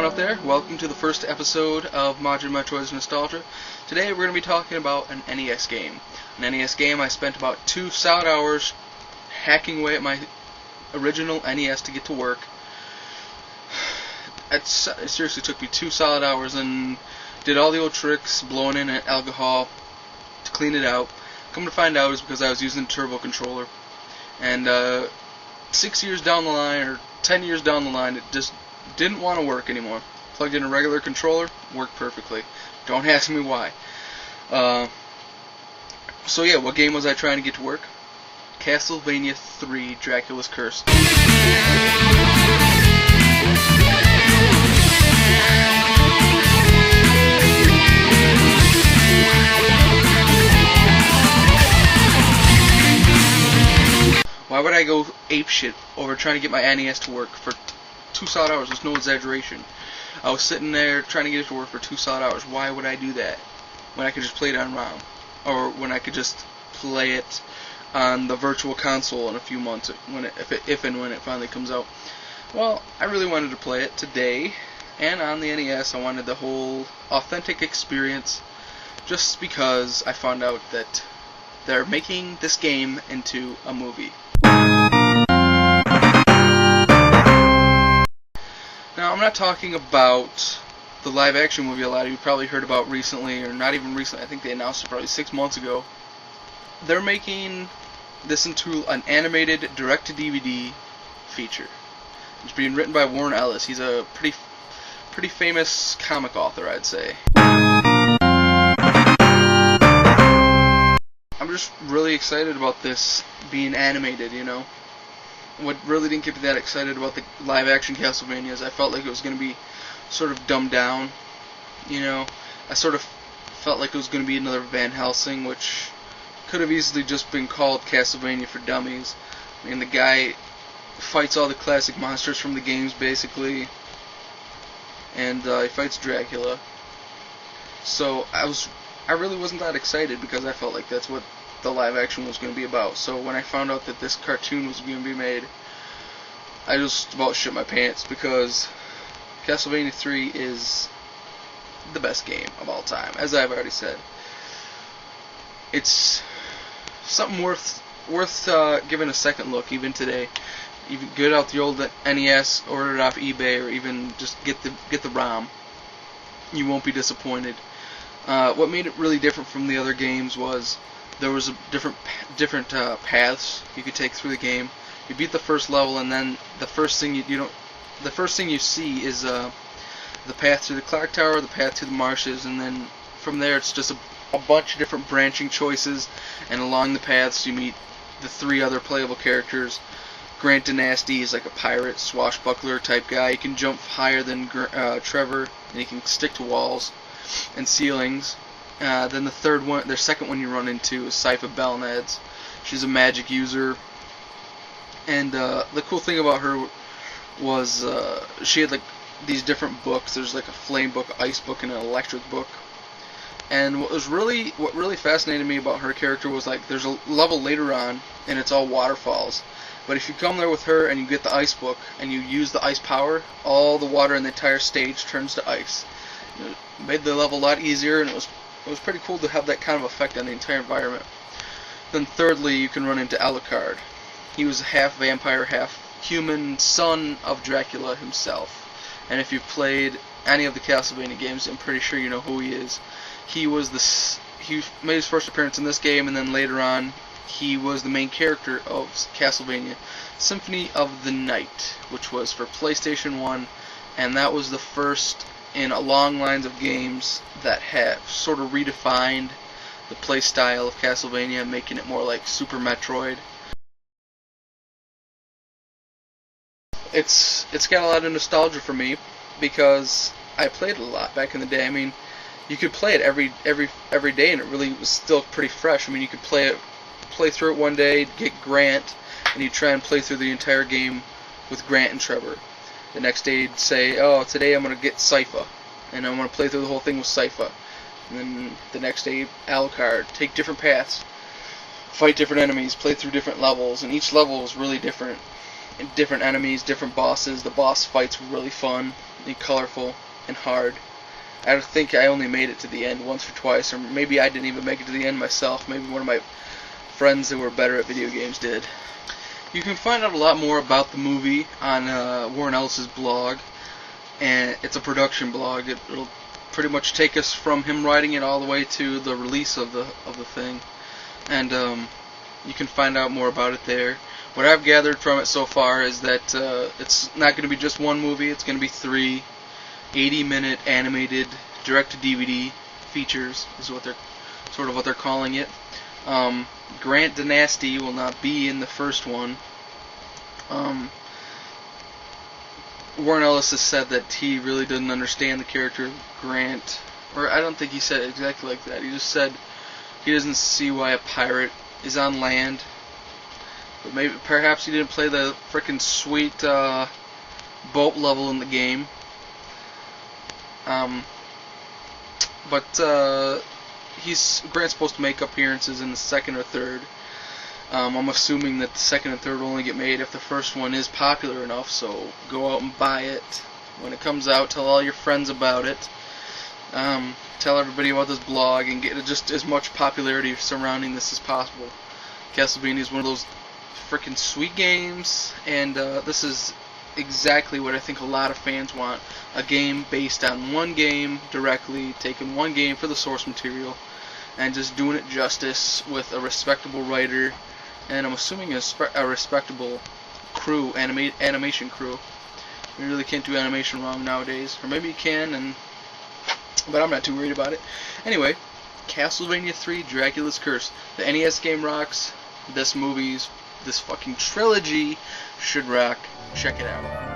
going out there? Welcome to the first episode of Modern Metroid's Nostalgia. Today we're going to be talking about an NES game. An NES game I spent about 2 solid hours hacking away at my original NES to get to work. It seriously took me 2 solid hours and did all the old tricks, blowing in alcohol to clean it out. Come to find out, it's because I was using a turbo controller. And 6 years down the line, or 10 years down the line, it just didn't want to work anymore. Plugged in a regular controller, worked perfectly. Don't ask me why. So yeah, what game was I trying to get to work? Castlevania 3, Dracula's Curse. Why would I go apeshit over trying to get my NES to work for 2 solid hours? There's no exaggeration. I was sitting there trying to get it to work for 2 solid hours. Why would I do that when I could just play it on ROM? Or when I could just play it on the virtual console in a few months, if and when it finally comes out. Well, I really wanted to play it today, and on the NES I wanted the whole authentic experience, just because I found out that they're making this game into a movie. Now, I'm not talking about the live-action movie a lot of you probably heard about recently, or not even recently. I think they announced it probably 6 months ago. They're making this into an animated direct-to-DVD feature. It's being written by Warren Ellis. He's a pretty famous comic author, I'd say. I'm just really excited about this being animated, you know. What really didn't get me that excited about the live-action Castlevania is I felt like it was going to be sort of dumbed down, you know. I sort of felt like it was going to be another Van Helsing, which could have easily just been called Castlevania for Dummies. I mean, the guy fights all the classic monsters from the games, basically, and he fights Dracula. So I really wasn't that excited because I felt like that's what the live action was going to be about. So when I found out that this cartoon was going to be made, I just about shit my pants, because Castlevania 3 is the best game of all time, as I've already said. It's something worth giving a second look even today. Even get out the old NES, order it off eBay, or even just get the ROM. You won't be disappointed. What made it really different from the other games was there was a different paths you could take through the game. You beat the first level, and then the first thing you see is the path to the clock tower, the path to the marshes, and then from there it's just a bunch of different branching choices. And along the paths you meet the 3 other playable characters. Grant Dynasty is like a pirate, swashbuckler type guy. He can jump higher than Trevor, and he can stick to walls and ceilings. Then their second one you run into is Sypha Belneds. She's a magic user, and the cool thing about her was she had like these different books. There's like a flame book, ice book, and an electric book. And what really fascinated me about her character was, like, there's a level later on, and it's all waterfalls. But if you come there with her and you get the ice book and you use the ice power, all the water in the entire stage turns to ice. It made the level a lot easier, and it was pretty cool to have that kind of effect on the entire environment. Then thirdly, you can run into Alucard. He was a half vampire, half human son of Dracula himself. And if you've played any of the Castlevania games, I'm pretty sure you know who he is. He made his first appearance in this game, and then later on he was the main character of Castlevania Symphony of the Night, which was for PlayStation 1, and that was the first in a long lines of games that have sort of redefined the play style of Castlevania, making it more like Super Metroid. It's got a lot of nostalgia for me because I played it a lot back in the day. I mean, you could play it every day, and it really was still pretty fresh. I mean, you could play through it one day, get Grant, and you'd try and play through the entire game with Grant and Trevor. The next day you'd say, oh, today I'm going to get Sypha, and I'm going to play through the whole thing with Sypha. And then the next day, Alucard. Take different paths, fight different enemies, play through different levels, and each level was really different. different enemies, different bosses. The boss fights were really fun and colorful and hard. I think I only made it to the end once or twice, or maybe I didn't even make it to the end myself. Maybe one of my friends that were better at video games did. You can find out a lot more about the movie on Warren Ellis's blog, and it's a production blog. It'll pretty much take us from him writing it all the way to the release of the thing, and you can find out more about it there. What I've gathered from it so far is that it's not going to be just one movie. It's going to be 3 80-minute animated direct-to-DVD features, is what they're calling it. Grant Dynasty will not be in the first one. Warren Ellis has said that he really didn't understand the character of Grant, or I don't think he said it exactly like that. He just said he doesn't see why a pirate is on land, but perhaps he didn't play the frickin' sweet boat level in the game. But Grant's supposed to make appearances in the second or third. I'm assuming that the second and third will only get made if the first one is popular enough, so go out and buy it when it comes out. Tell all your friends about it. Tell everybody about this blog and get just as much popularity surrounding this as possible. Castlevania is one of those freaking sweet games, and this is exactly what I think a lot of fans want. A game based on one game directly, taking one game for the source material, and just doing it justice with a respectable writer, and I'm assuming a respectable crew, animation crew. You really can't do animation wrong nowadays, or maybe you can, but I'm not too worried about it. Anyway, Castlevania 3 Dracula's Curse. The NES game rocks. This fucking trilogy should rock. Check it out.